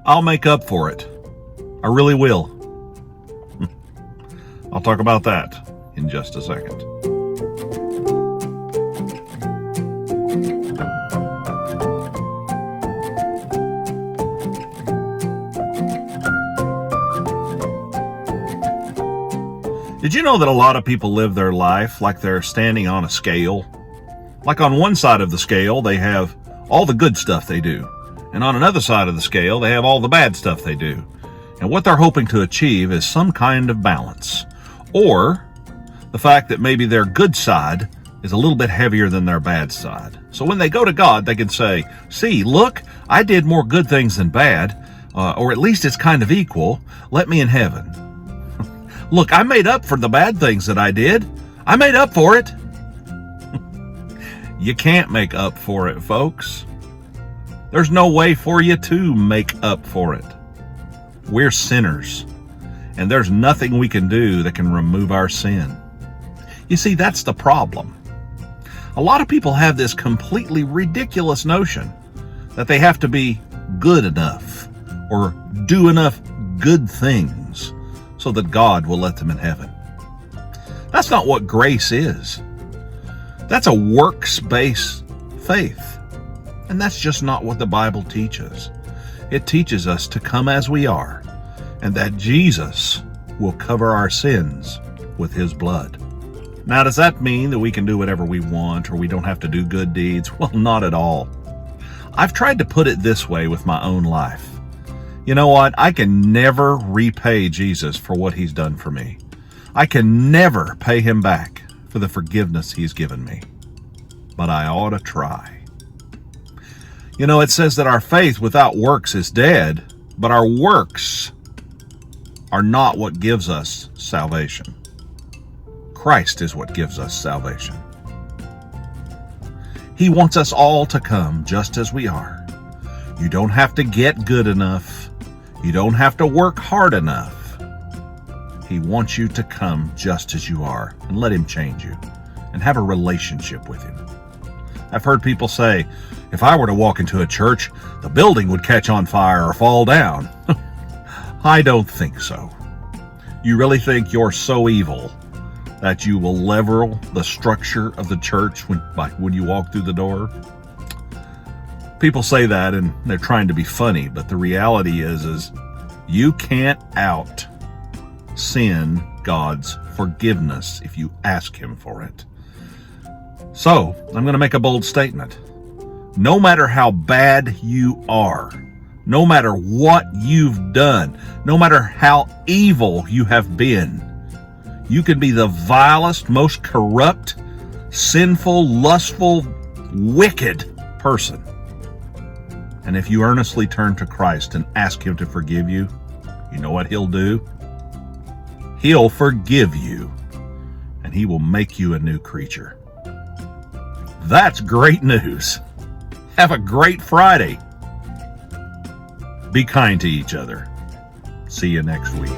I'll make up for it. I really will. I'll talk about that in just a second. Did you know that a lot of people live their life like they're standing on a scale? Like on one side of the scale, they have all the good stuff they do. And on another side of the scale, they have all the bad stuff they do. And what they're hoping to achieve is some kind of balance. Or the fact that maybe their good side is a little bit heavier than their bad side. So when they go to God, they can say, see, look, I did more good things than bad, or at least it's kind of equal. Let me in heaven. Look, I made up for the bad things that I did. I made up for it. You can't make up for it, folks. There's no way for you to make up for it. We're sinners, and there's nothing we can do that can remove our sin. You see, that's the problem. A lot of people have this completely ridiculous notion that they have to be good enough or do enough good things so that God will let them in heaven. That's not what grace is. That's a works-based faith. And that's just not what the Bible teaches. It teaches us to come as we are, and that Jesus will cover our sins with his blood. Now, does that mean that we can do whatever we want or we don't have to do good deeds? Well, not at all. I've tried to put it this way with my own life. You know what? I can never repay Jesus for what he's done for me. I can never pay him back for the forgiveness he's given me. But I ought to try. You know, it says that our faith without works is dead, but our works are not what gives us salvation. Christ is what gives us salvation. He wants us all to come just as we are. You don't have to get good enough. You don't have to work hard enough. He wants you to come just as you are and let him change you and have a relationship with him. I've heard people say, if I were to walk into a church, the building would catch on fire or fall down. I don't think so. You really think you're so evil that you will level the structure of the church when you walk through the door? People say that and they're trying to be funny, but the reality is you can't out sin God's forgiveness if you ask him for it. So, I'm going to make a bold statement. No matter how bad you are, no matter what you've done, no matter how evil you have been, you can be the vilest, most corrupt, sinful, lustful, wicked person. And if you earnestly turn to Christ and ask him to forgive you, you know what he'll do? He'll forgive you, and he will make you a new creature. That's great news. Have a great Friday. Be kind to each other. See you next week.